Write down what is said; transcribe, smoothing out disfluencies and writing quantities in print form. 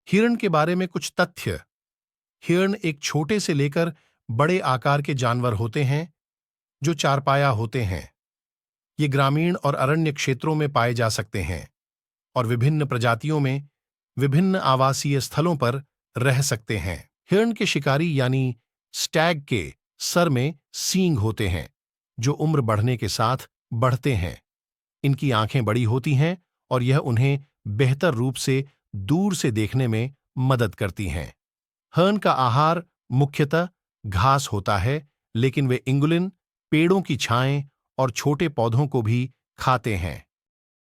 हिरण के बारे में कुछ तथ्य। हिरण एक छोटे से लेकर बड़े आकार के जानवर होते हैं जो चारपाया होते हैं। ये ग्रामीण और अरण्य क्षेत्रों में पाए जा सकते हैं और विभिन्न प्रजातियों में विभिन्न आवासीय स्थलों पर रह सकते हैं। हिरण के शिकारी यानी स्टैग के सर में सींग होते हैं जो उम्र बढ़ने के साथ बढ़ते हैं। इनकी आंखें बड़ी होती हैं और यह उन्हें बेहतर रूप से दूर से देखने में मदद करती हैं। हिरण का आहार मुख्यतः घास होता है, लेकिन वे इंगुलिन, पेड़ों की छाएं और छोटे पौधों को भी खाते हैं।